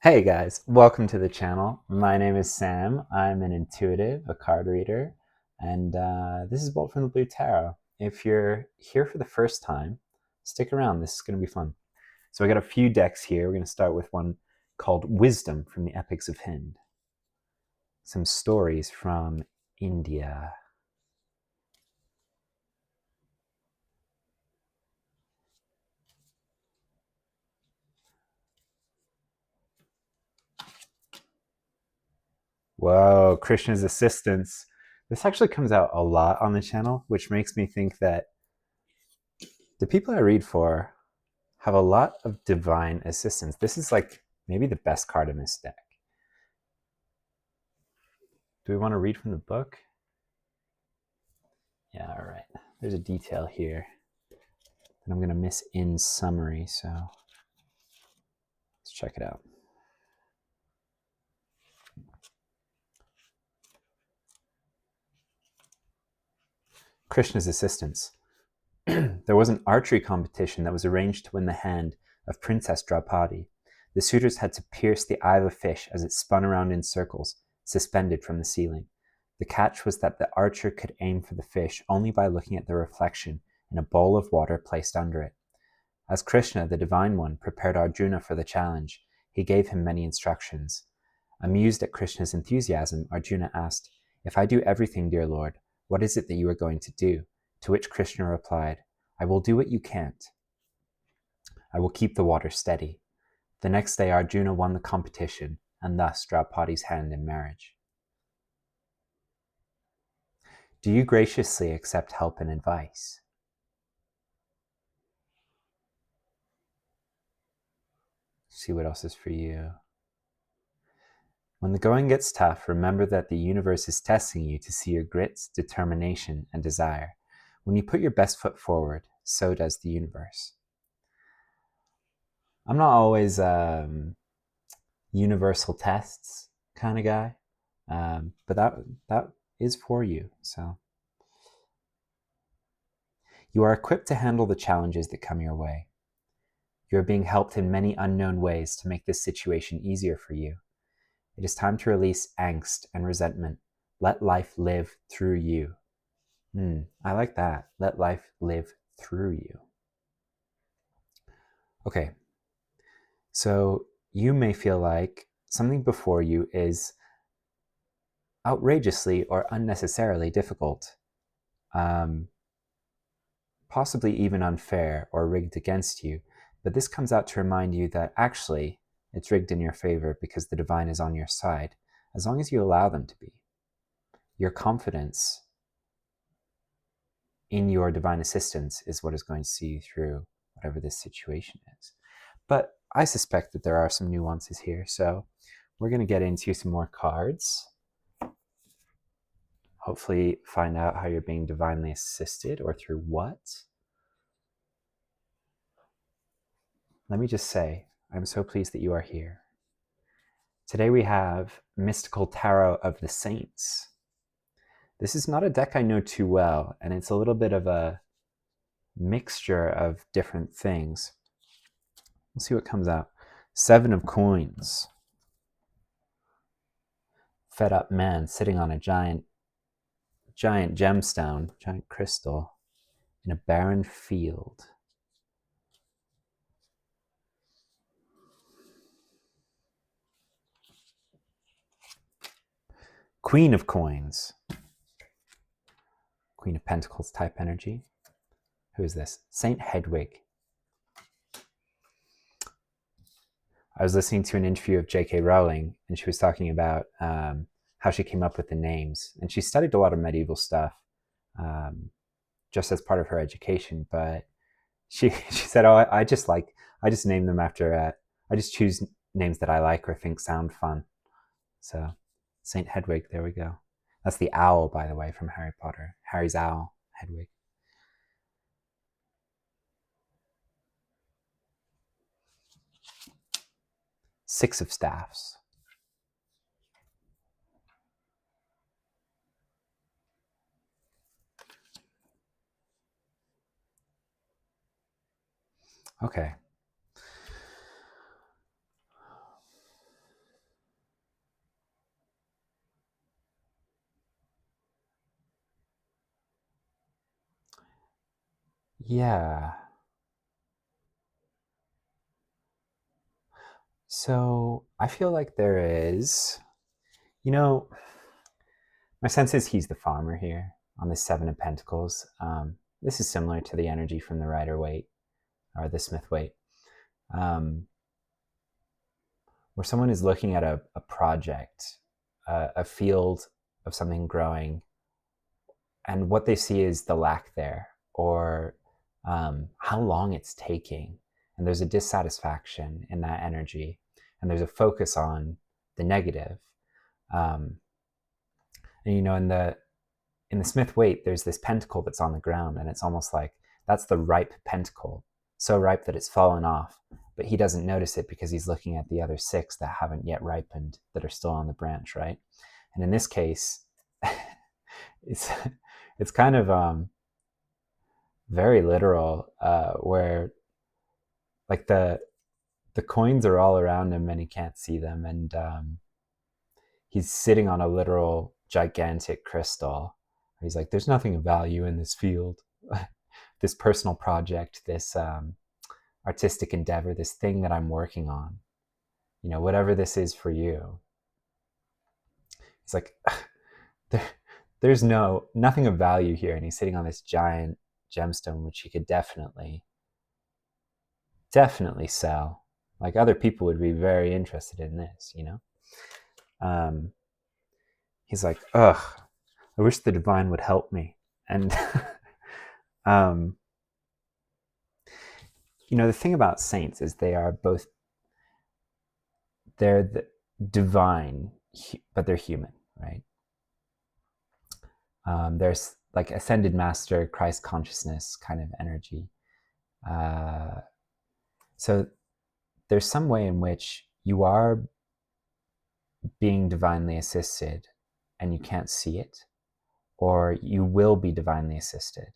Hey guys, welcome to the channel. My name is Sam. I'm an intuitive, a card reader, and this is Bolt from the Blue Tarot. If you're here for the first time, stick around. This is going to be fun. So I got a few decks here. We're going to start with one called Wisdom from the Epics of Hind. Some stories from India. Whoa, Krishna's Assistance. This actually comes out a lot on the channel, which makes me think that the people I read for have a lot of divine assistance. This is like maybe the best card in this deck. Do we want to read from the book? Yeah, all right. There's a detail here that I'm going to miss in summary, so let's check it out. Krishna's Assistance. There was an archery competition that was arranged to win the hand of Princess Draupadi. The suitors had to pierce the eye of a fish as it spun around in circles, suspended from the ceiling. The catch was that the archer could aim for the fish only by looking at the reflection in a bowl of water placed under it. As Krishna, the Divine One, prepared Arjuna for the challenge, he gave him many instructions. Amused at Krishna's enthusiasm, Arjuna asked, "If I do everything, dear Lord, what is it that you are going to do?" To which Krishna replied, "I will do what you can't. I will keep the water steady." The next day, Arjuna won the competition, and thus Draupadi's hand in marriage. Do you graciously accept help and advice? See what else is for you. When the going gets tough, remember that the universe is testing you to see your grit, determination, and desire. When you put your best foot forward, so does the universe. I'm not always universal tests kind of guy, but that is for you. So you are equipped to handle the challenges that come your way. You are being helped in many unknown ways to make this situation easier for you. It is time to release angst and resentment. Let life live through you. I like that. Let life live through you. Okay. So you may feel like something before you is outrageously or unnecessarily difficult, possibly even unfair or rigged against you. But this comes out to remind you that actually it's rigged in your favor because the divine is on your side, as long as you allow them to be. Your confidence in your divine assistance is what is going to see you through whatever this situation is. But I suspect that there are some nuances here, so we're going to get into some more cards. Hopefully find out how you're being divinely assisted or through what. Let me just say, I'm so pleased that you are here. Today we have Mystical Tarot of the Saints. This is not a deck I know too well, and it's a little bit of a mixture of different things. We'll see what comes out. 7 of Coins. Fed up man sitting on a giant gemstone, giant crystal, in a barren field. Queen of Coins. Queen of Pentacles type energy. Who is this? Saint Hedwig. I was listening to an interview of J.K. Rowling, and she was talking about how she came up with the names. And she studied a lot of medieval stuff just as part of her education. But she said, "Oh, I just name them after. I just choose names that I like or think sound fun." So, Saint Hedwig. There we go. That's the owl, by the way, from Harry Potter. Harry's owl, Hedwig. Six of Staffs. Okay. Yeah. So I feel like there is, you know, my sense is he's the farmer here on the Seven of Pentacles. This is similar to the energy from the Rider Waite or the Smith Waite, where someone is looking at a project, a field of something growing, and what they see is the lack there, or how long it's taking. And there's a dissatisfaction in that energy, and there's a focus on the negative. Um, and in the Smith Waite, there's this pentacle that's on the ground, and it's almost like that's the ripe pentacle, so ripe that it's fallen off. But he doesn't notice it because he's looking at the other 6 that haven't yet ripened, that are still on the branch, right? And in this case, it's it's kind of very literal, where like the coins are all around him and he can't see them, and he's sitting on a literal gigantic crystal. He's like, there's nothing of value in this field, this personal project, this artistic endeavor, this thing that I'm working on, whatever this is for you. He's like, there's nothing of value here. And he's sitting on this giant gemstone, which he could definitely sell. Like, other people would be very interested in this, he's like, ugh, I wish the divine would help me. And the thing about saints is they're the divine, but they're human, right? There's like ascended master, Christ consciousness kind of energy. So there's some way in which you are being divinely assisted and you can't see it, or you will be divinely assisted.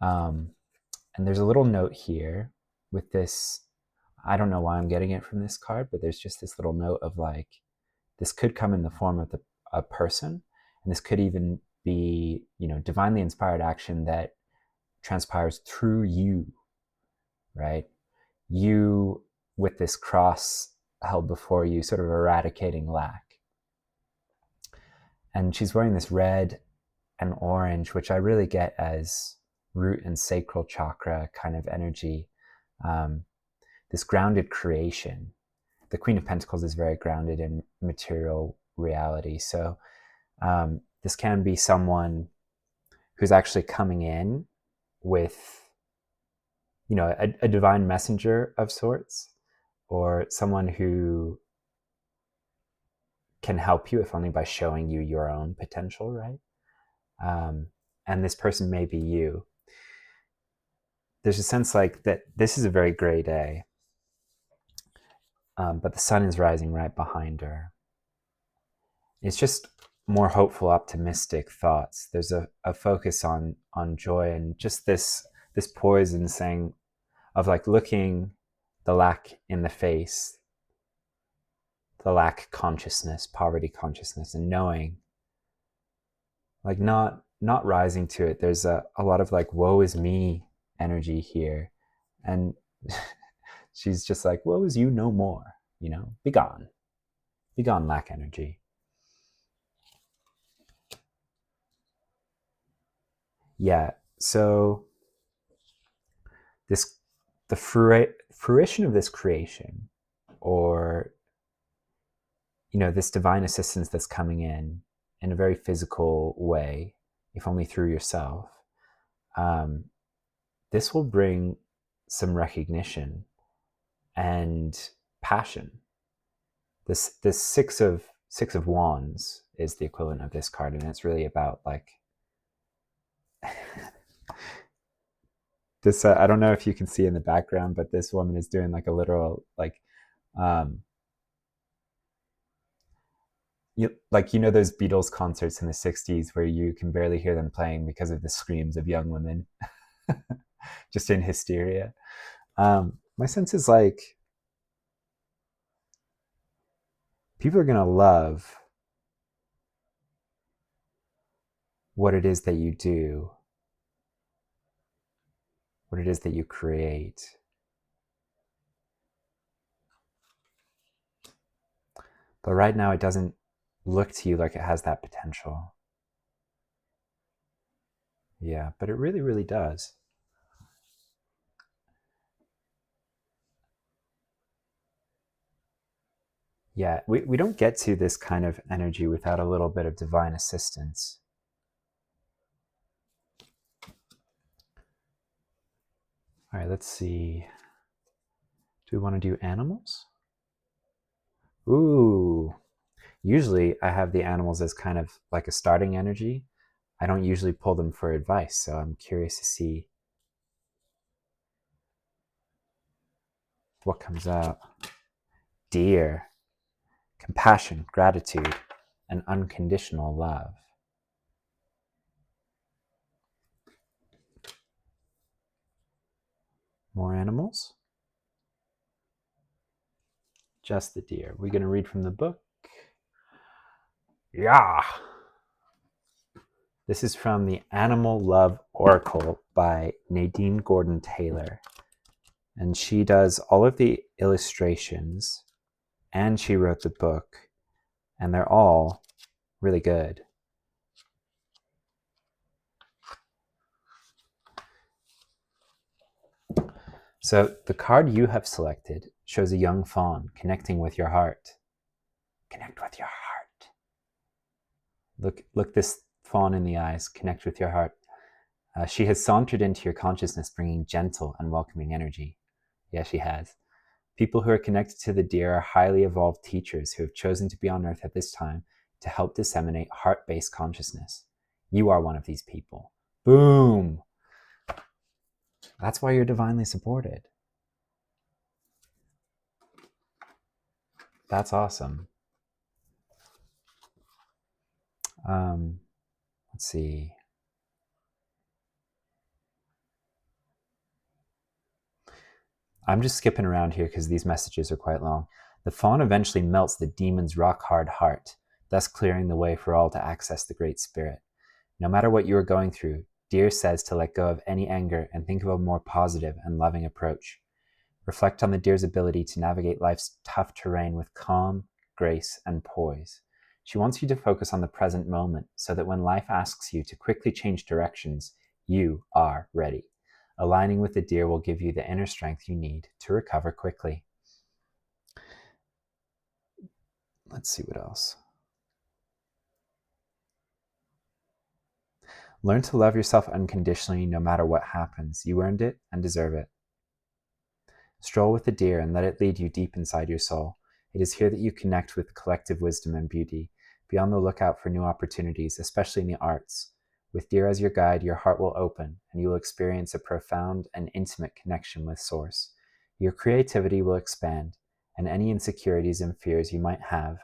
And there's a little note here with this. I don't know why I'm getting it from this card, but there's just this little note of like, this could come in the form of a person, and this could even be, divinely inspired action that transpires through you, right? You with this cross held before you, sort of eradicating lack. And she's wearing this red and orange, which I really get as root and sacral chakra kind of energy. This grounded creation. The Queen of Pentacles is very grounded in material reality. So this can be someone who's actually coming in with, a divine messenger of sorts, or someone who can help you, if only by showing you your own potential, right? And this person may be you. There's a sense like that this is a very gray day, but the sun is rising right behind her. It's just more hopeful, optimistic thoughts. There's a focus on joy, and just this poise and saying of like looking the lack in the face, the lack consciousness, poverty consciousness, and knowing, like not rising to it. There's a lot of like, woe is me energy here. And she's just like, woe is you no more, be gone, lack energy. Yeah, so the fruition of this creation, or this divine assistance that's coming in a very physical way, if only through yourself, this will bring some recognition and passion. This six of wands is the equivalent of this card, and it's really about like this. I don't know if you can see in the background, but this woman is doing like a literal like, those Beatles concerts in the 60s where you can barely hear them playing because of the screams of young women just in hysteria. My sense is like, people are going to love what it is that you do what it is that you create. But right now it doesn't look to you like it has that potential. Yeah, but it really, really does. Yeah, we don't get to this kind of energy without a little bit of divine assistance. All right, let's see. Do we want to do animals? Ooh, usually I have the animals as kind of like a starting energy. I don't usually pull them for advice, so I'm curious to see what comes out. Deer, compassion, gratitude, and unconditional love. More animals? Just the deer. We're going to read from the book. Yeah. This is from the Animal Love Oracle by Nadine Gordon Taylor. And she does all of the illustrations, and she wrote the book, and they're all really good. So the card you have selected shows a young fawn connecting with your heart. Connect with your heart. Look this fawn in the eyes. Connect with your heart. She has sauntered into your consciousness, bringing gentle and welcoming energy. Yeah, she has. People who are connected to the deer are highly evolved teachers who have chosen to be on Earth at this time to help disseminate heart-based consciousness. You are one of these people. Boom! That's why you're divinely supported. That's awesome. Let's see. I'm just skipping around here because these messages are quite long. The fawn eventually melts the demon's rock-hard heart, thus clearing the way for all to access the Great Spirit. No matter what you are going through, Deer says to let go of any anger and think of a more positive and loving approach. Reflect on the deer's ability to navigate life's tough terrain with calm, grace, and poise. She wants you to focus on the present moment so that when life asks you to quickly change directions, you are ready. Aligning with the deer will give you the inner strength you need to recover quickly. Let's see what else. Learn to love yourself unconditionally no matter what happens. You earned it and deserve it. Stroll with the deer and let it lead you deep inside your soul. It is here that you connect with collective wisdom and beauty. Be on the lookout for new opportunities, especially in the arts. With deer as your guide, your heart will open and you will experience a profound and intimate connection with Source. Your creativity will expand, and any insecurities and fears you might have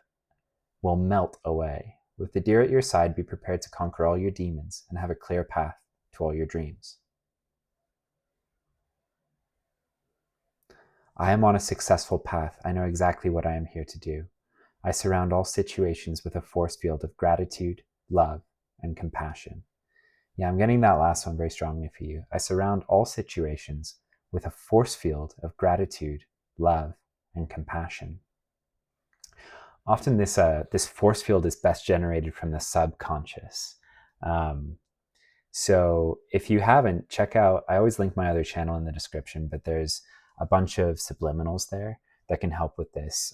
will melt away. With the deer at your side, be prepared to conquer all your demons and have a clear path to all your dreams. I am on a successful path. I know exactly what I am here to do. I surround all situations with a force field of gratitude, love, and compassion. Yeah, I'm getting that last one very strongly for you. I surround all situations with a force field of gratitude, love, and compassion. Often this force field is best generated from the subconscious. So if you haven't, check out, I always link my other channel in the description, but there's a bunch of subliminals there that can help with this.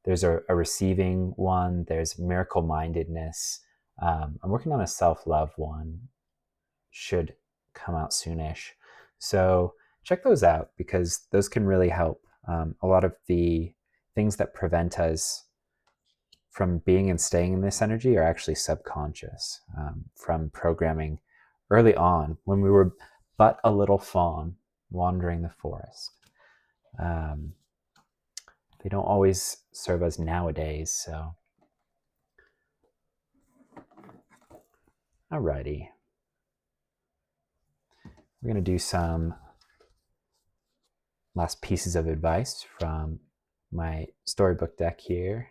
There's a receiving one, there's miracle mindedness. I'm working on a self-love one, should come out soonish. So check those out because those can really help. A lot of the things that prevent us from being and staying in this energy are actually subconscious, from programming early on when we were but a little fawn wandering the forest. They don't always serve us nowadays, so. Alrighty. We're going to do some last pieces of advice from my storybook deck here.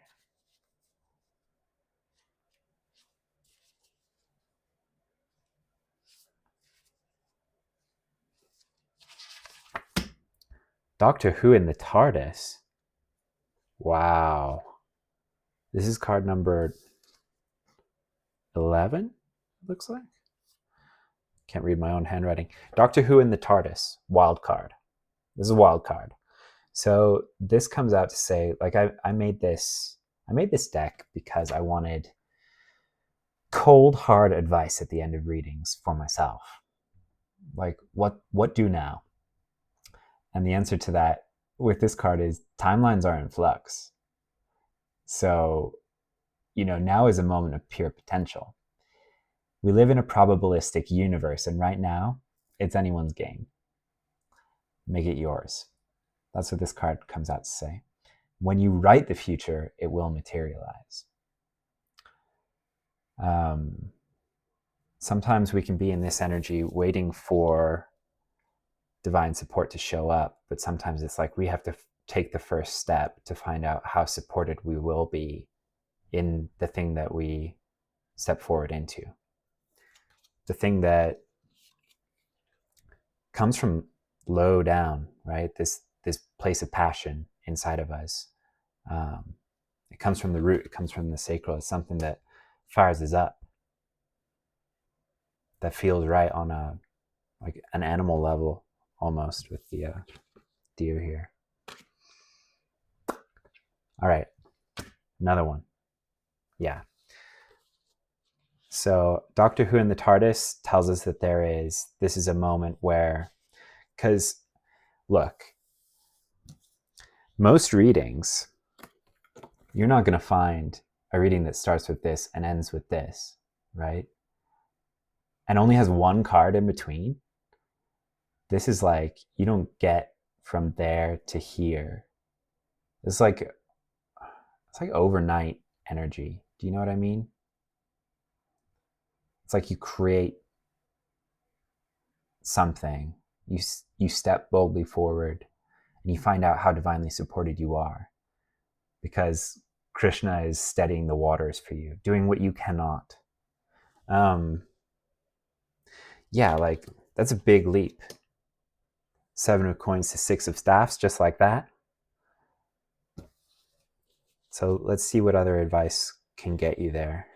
Doctor Who in the TARDIS. Wow. This is card number 11, looks like. Can't read my own handwriting. Doctor Who in the TARDIS, wild card. This is a wild card. So this comes out to say, like, I made this deck because I wanted cold, hard advice at the end of readings for myself. Like, what do now? And the answer to that with this card is timelines are in flux. So, now is a moment of pure potential. We live in a probabilistic universe, and right now, it's anyone's game. Make it yours. That's what this card comes out to say. When you write the future, it will materialize. Sometimes we can be in this energy waiting for divine support to show up, but sometimes it's like we have to take the first step to find out how supported we will be in the thing that we step forward into. The thing that comes from low down, right? This place of passion inside of us. It comes from the root. It comes from the sacral. It's something that fires us up. That feels right on an animal level, almost, with the deer here. All right, another one. Yeah. So Doctor Who in the TARDIS tells us that this is a moment where, because look, most readings, you're not going to find a reading that starts with this and ends with this, right? And only has one card in between. This is like, you don't get from there to here. It's like overnight energy. Do you know what I mean? It's like you create something, you step boldly forward, and you find out how divinely supported you are, because Krishna is steadying the waters for you, doing what you cannot. Yeah, like, that's a big leap. 7 of coins to 6 of staffs, just like that. So let's see what other advice can get you there.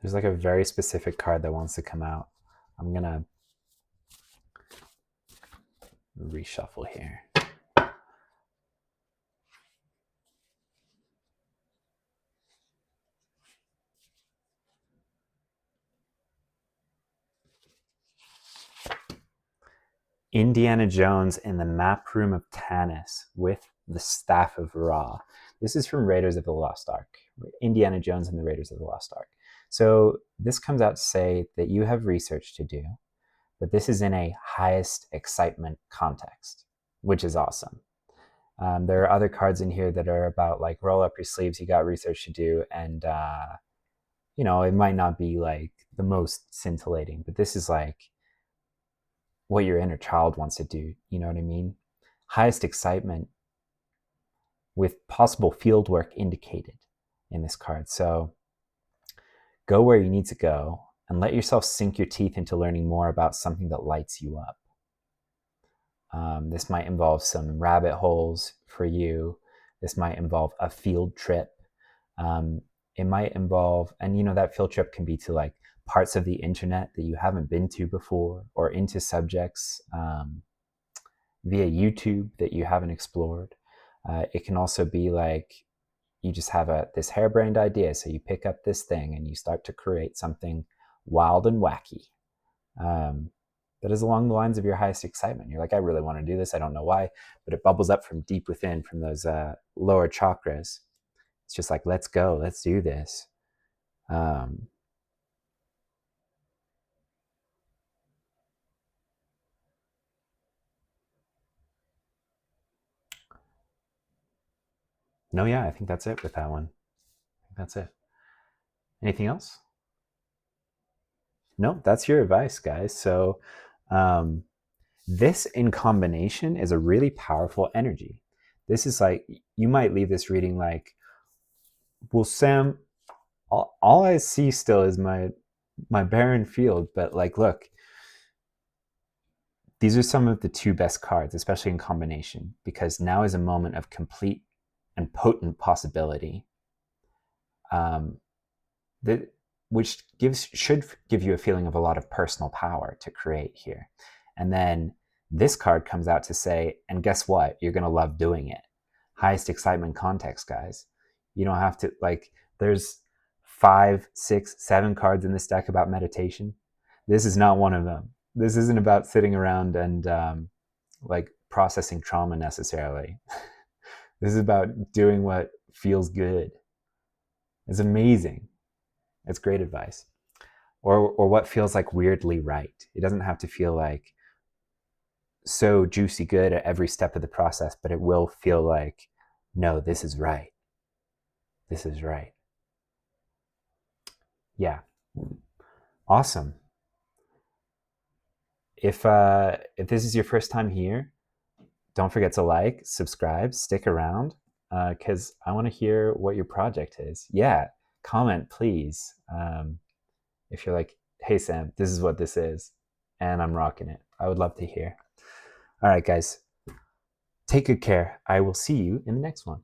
There's like a very specific card that wants to come out. I'm gonna reshuffle here. Indiana Jones in the map room of Tanis with the Staff of Ra. This is from Raiders of the Lost Ark. Indiana Jones and the Raiders of the Lost Ark. So this comes out to say that you have research to do, but this is in a highest excitement context, which is awesome. There are other cards in here that are about, like, roll up your sleeves, you got research to do, and it might not be like the most scintillating, but this is like what your inner child wants to do. You know what I mean? Highest excitement with possible field work indicated in this card. So go where you need to go and let yourself sink your teeth into learning more about something that lights you up. This might involve some rabbit holes for you. This might involve a field trip. It might involve, and that field trip can be to like parts of the internet that you haven't been to before, or into subjects via YouTube that you haven't explored. It can also be like you just have this harebrained idea, so you pick up this thing and you start to create something wild and wacky that is along the lines of your highest excitement. You're like, I really want to do this. I don't know why, but it bubbles up from deep within, from those lower chakras. It's just like, let's go, let's do this. No, yeah, I think that's it with that one. I think that's it. Anything else? No, that's your advice, guys. So um, this in combination is a really powerful energy. This is like, you might leave this reading like, well, Sam, all I see still is my barren field. But like, look, these are some of the two best cards, especially in combination, because now is a moment of complete and potent possibility. That which should give you a feeling of a lot of personal power to create here. And then this card comes out to say, and guess what? You're going to love doing it. Highest excitement context, guys. You don't have to, like, there's 5, 6, 7 cards in this deck about meditation. This is not one of them. This isn't about sitting around and like processing trauma necessarily. This is about doing what feels good. It's amazing. It's great advice. Or what feels like weirdly right. It doesn't have to feel like so juicy good at every step of the process, but it will feel like, no, this is right. This is right. Yeah. Awesome. If this is your first time here, don't forget to like, subscribe, stick around, because I want to hear what your project is. Yeah, comment, please. If you're like, hey, Sam, this is what this is, and I'm rocking it. I would love to hear. All right, guys, take good care. I will see you in the next one.